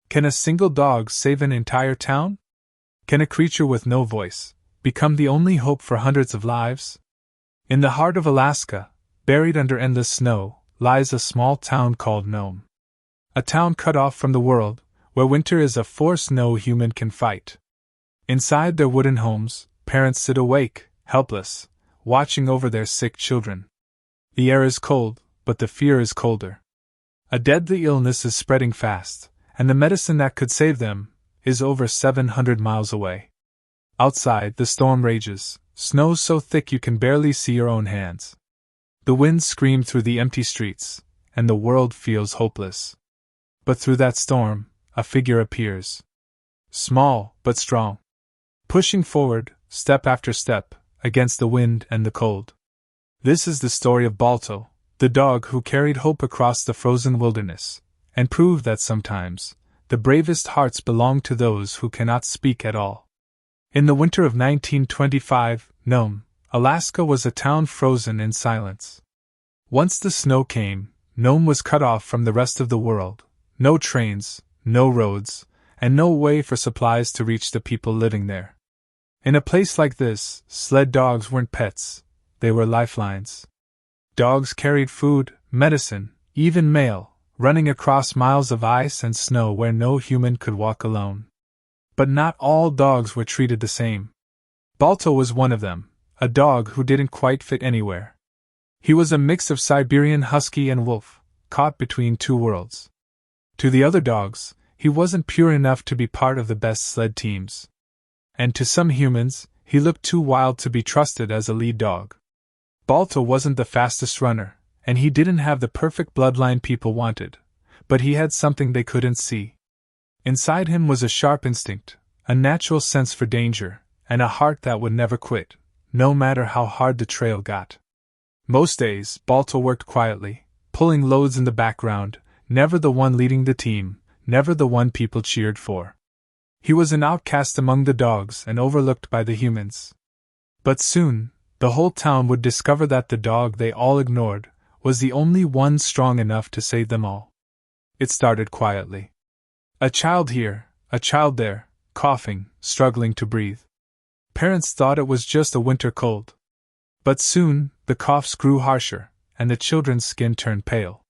Can a single dog save an entire town? Can a creature with no voice become the only hope for hundreds of lives? In the heart of Alaska, buried under endless snow, lies a small town called Nome. A town cut off from the world, where winter is a force no human can fight. Inside their wooden homes, parents sit awake, helpless, watching over their sick children. The air is cold, but the fear is colder. A deadly illness is spreading fast, and the medicine that could save them is over 700 miles away. Outside, the storm rages, snow so thick you can barely see your own hands. The winds scream through the empty streets, and the world feels hopeless. But through that storm, a figure appears. Small, but strong. Pushing forward, step after step, against the wind and the cold. This is the story of Balto, the dog who carried hope across the frozen wilderness, and proved that sometimes, the bravest hearts belong to those who cannot speak at all. In the winter of 1925, Nome, Alaska was a town frozen in silence. Once the snow came, Nome was cut off from the rest of the world. No trains, no roads, and no way for supplies to reach the people living there. In a place like this, sled dogs weren't pets, they were lifelines. Dogs carried food, medicine, even mail, running across miles of ice and snow where no human could walk alone. But not all dogs were treated the same. Balto was one of them, a dog who didn't quite fit anywhere. He was a mix of Siberian husky and wolf, caught between two worlds. To the other dogs, he wasn't pure enough to be part of the best sled teams. And to some humans, he looked too wild to be trusted as a lead dog. Balto wasn't the fastest runner, and he didn't have the perfect bloodline people wanted, but he had something they couldn't see. Inside him was a sharp instinct, a natural sense for danger, and a heart that would never quit, no matter how hard the trail got. Most days, Balto worked quietly, pulling loads in the background, never the one leading the team, never the one people cheered for. He was an outcast among the dogs and overlooked by the humans. But soon, the whole town would discover that the dog they all ignored was the only one strong enough to save them all. It started quietly. A child here, a child there, coughing, struggling to breathe. Parents thought it was just a winter cold. But soon, the coughs grew harsher, and the children's skin turned pale.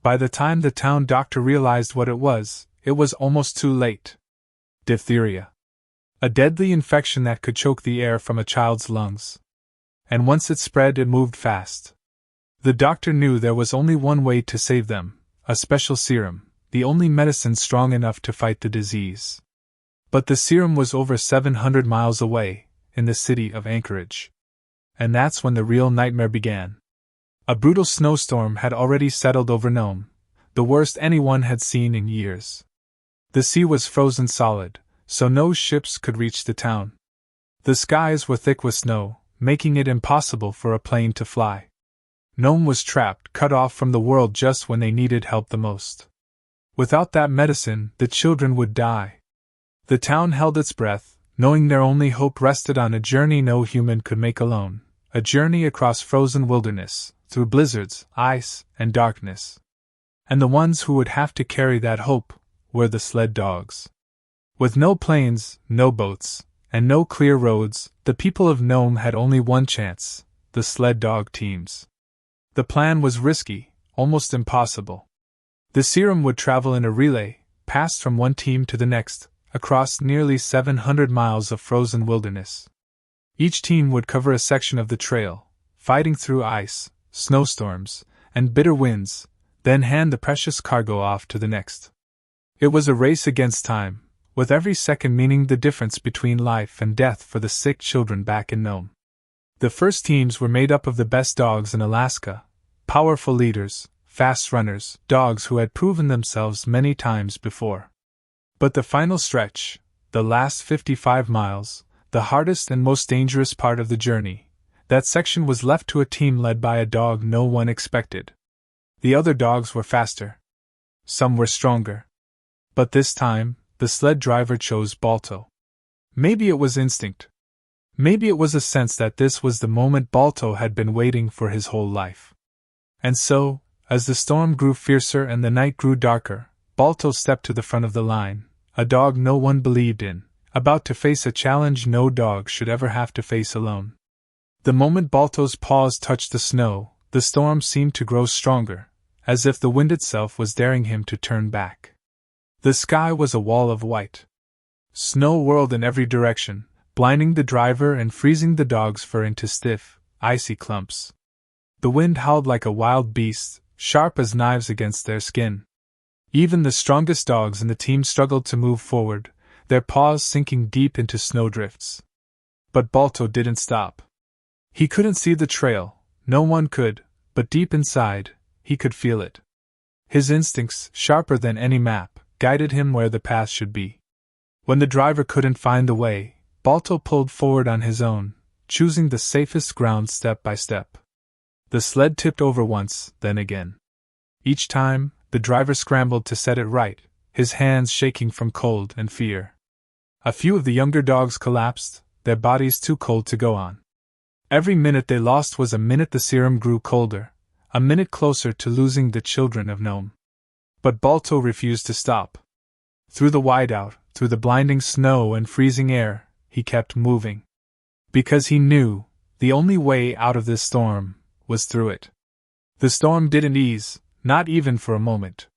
By the time the town doctor realized what it was almost too late. Diphtheria. A deadly infection that could choke the air from a child's lungs. And once it spread, it moved fast. The doctor knew there was only one way to save them, a special serum, the only medicine strong enough to fight the disease. But the serum was over 700 miles away, in the city of Anchorage. And that's when the real nightmare began. A brutal snowstorm had already settled over Nome, the worst anyone had seen in years. The sea was frozen solid, so no ships could reach the town. The skies were thick with snow, making it impossible for a plane to fly. Nome was trapped, cut off from the world just when they needed help the most. Without that medicine, the children would die. The town held its breath, knowing their only hope rested on a journey no human could make alone, a journey across frozen wilderness, through blizzards, ice, and darkness. And the ones who would have to carry that hope were the sled dogs. With no planes, no boats, and no clear roads, the people of Nome had only one chance: the sled dog teams. The plan was risky, almost impossible. The serum would travel in a relay, passed from one team to the next, across nearly 700 miles of frozen wilderness. Each team would cover a section of the trail, fighting through ice, snowstorms, and bitter winds, then hand the precious cargo off to the next. It was a race against time, with every second meaning the difference between life and death for the sick children back in Nome. The first teams were made up of the best dogs in Alaska, powerful leaders, fast runners, dogs who had proven themselves many times before. But the final stretch, the last 55 miles, the hardest and most dangerous part of the journey, that section was left to a team led by a dog no one expected. The other dogs were faster. Some were stronger. But this time, the sled driver chose Balto. Maybe it was instinct. Maybe it was a sense that this was the moment Balto had been waiting for his whole life. And so, as the storm grew fiercer and the night grew darker, Balto stepped to the front of the line, a dog no one believed in, about to face a challenge no dog should ever have to face alone. The moment Balto's paws touched the snow, the storm seemed to grow stronger, as if the wind itself was daring him to turn back. The sky was a wall of white. Snow whirled in every direction, blinding the driver and freezing the dog's fur into stiff, icy clumps. The wind howled like a wild beast, sharp as knives against their skin. Even the strongest dogs in the team struggled to move forward, their paws sinking deep into snowdrifts. But Balto didn't stop. He couldn't see the trail, no one could, but deep inside, he could feel it. His instincts, sharper than any map, guided him where the path should be. When the driver couldn't find the way, Balto pulled forward on his own, choosing the safest ground step by step. The sled tipped over once, then again. Each time, the driver scrambled to set it right, his hands shaking from cold and fear. A few of the younger dogs collapsed, their bodies too cold to go on. Every minute they lost was a minute the serum grew colder, a minute closer to losing the children of Nome. But Balto refused to stop. Through the whiteout, through the blinding snow and freezing air, he kept moving. Because he knew, the only way out of this storm was through it. The storm didn't ease, not even for a moment.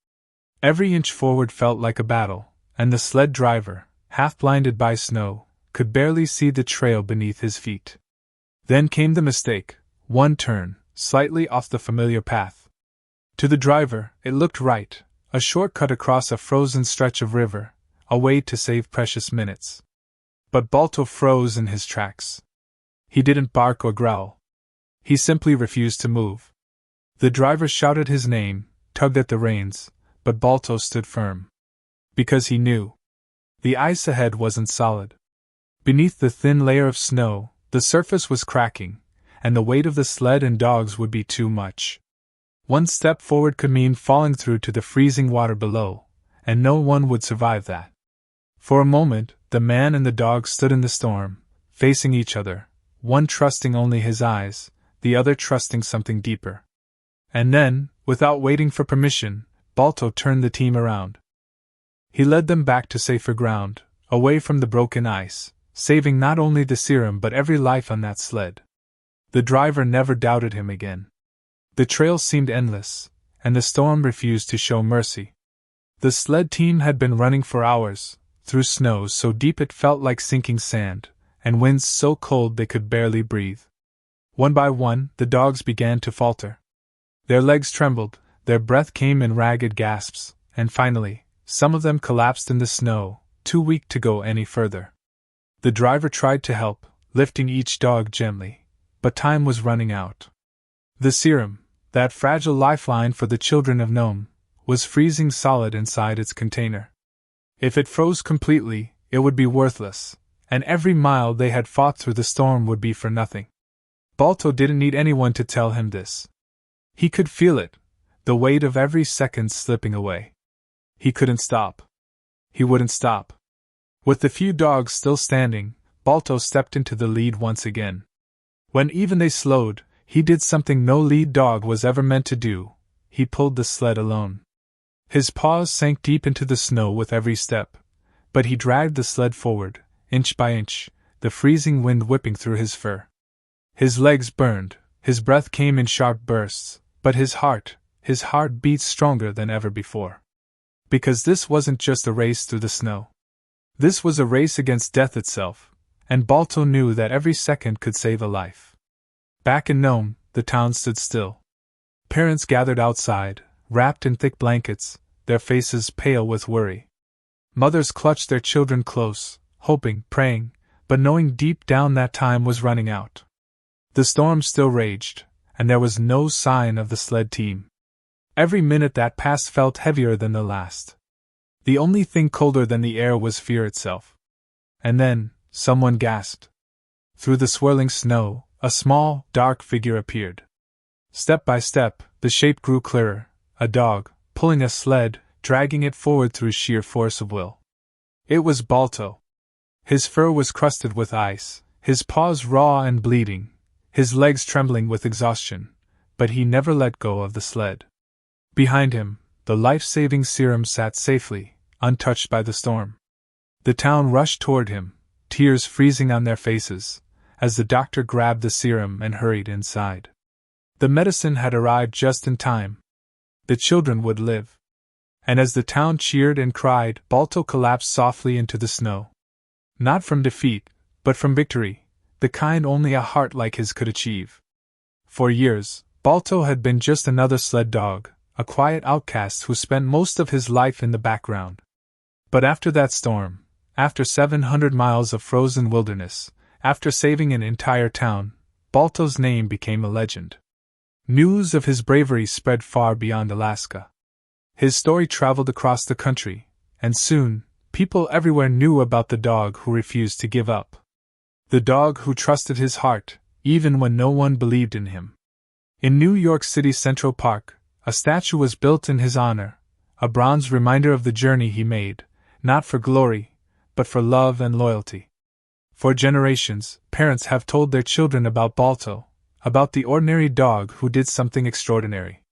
Every inch forward felt like a battle, and the sled driver, half blinded by snow, could barely see the trail beneath his feet. Then came the mistake, one turn, slightly off the familiar path. To the driver, it looked right, a shortcut across a frozen stretch of river, a way to save precious minutes. But Balto froze in his tracks. He didn't bark or growl. He simply refused to move. The driver shouted his name, tugged at the reins, but Balto stood firm. Because he knew. The ice ahead wasn't solid. Beneath the thin layer of snow, the surface was cracking, and the weight of the sled and dogs would be too much. One step forward could mean falling through to the freezing water below, and no one would survive that. For a moment, the man and the dog stood in the storm, facing each other, one trusting only his eyes, the other trusting something deeper. And then, without waiting for permission, Balto turned the team around. He led them back to safer ground, away from the broken ice, saving not only the serum but every life on that sled. The driver never doubted him again. The trail seemed endless, and the storm refused to show mercy. The sled team had been running for hours, through snow so deep it felt like sinking sand, and winds so cold they could barely breathe. One by one, the dogs began to falter. Their legs trembled, their breath came in ragged gasps, and finally, some of them collapsed in the snow, too weak to go any further. The driver tried to help, lifting each dog gently, but time was running out. The serum, that fragile lifeline for the children of Nome, was freezing solid inside its container. If it froze completely, it would be worthless, and every mile they had fought through the storm would be for nothing. Balto didn't need anyone to tell him this. He could feel it, the weight of every second slipping away. He couldn't stop. He wouldn't stop. With the few dogs still standing, Balto stepped into the lead once again. When even they slowed, he did something no lead dog was ever meant to do. He pulled the sled alone. His paws sank deep into the snow with every step, but he dragged the sled forward, inch by inch, the freezing wind whipping through his fur. His legs burned, his breath came in sharp bursts, but his heart beat stronger than ever before. Because this wasn't just a race through the snow. This was a race against death itself, and Balto knew that every second could save a life. Back in Nome, the town stood still. Parents gathered outside, wrapped in thick blankets, their faces pale with worry. Mothers clutched their children close, hoping, praying, but knowing deep down that time was running out. The storm still raged, and there was no sign of the sled team. Every minute that passed felt heavier than the last. The only thing colder than the air was fear itself. And then, someone gasped. Through the swirling snow, a small, dark figure appeared. Step by step, the shape grew clearer, a dog, pulling a sled, dragging it forward through sheer force of will. It was Balto. His fur was crusted with ice, his paws raw and bleeding, his legs trembling with exhaustion, but he never let go of the sled. Behind him, the life-saving serum sat safely, untouched by the storm. The town rushed toward him, tears freezing on their faces, as the doctor grabbed the serum and hurried inside. The medicine had arrived just in time. The children would live. And as the town cheered and cried, Balto collapsed softly into the snow. Not from defeat, but from victory, the kind only a heart like his could achieve. For years, Balto had been just another sled dog, a quiet outcast who spent most of his life in the background. But after that storm, after 700 miles of frozen wilderness, after saving an entire town, Balto's name became a legend. News of his bravery spread far beyond Alaska. His story traveled across the country, and soon, people everywhere knew about the dog who refused to give up. The dog who trusted his heart, even when no one believed in him. In New York City's Central Park, a statue was built in his honor, a bronze reminder of the journey he made, not for glory, but for love and loyalty. For generations, parents have told their children about Balto, about the ordinary dog who did something extraordinary.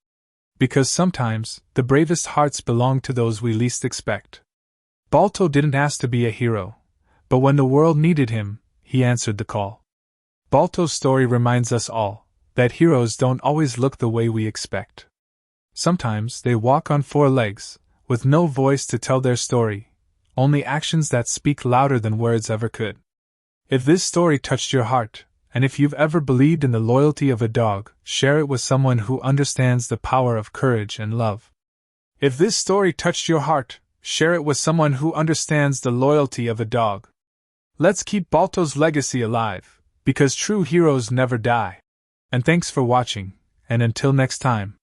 Because sometimes, the bravest hearts belong to those we least expect. Balto didn't ask to be a hero, but when the world needed him, he answered the call. Balto's story reminds us all that heroes don't always look the way we expect. Sometimes they walk on four legs, with no voice to tell their story, only actions that speak louder than words ever could. If this story touched your heart, and if you've ever believed in the loyalty of a dog, share it with someone who understands the power of courage and love. If this story touched your heart, share it with someone who understands the loyalty of a dog. Let's keep Balto's legacy alive, because true heroes never die. And thanks for watching, and until next time.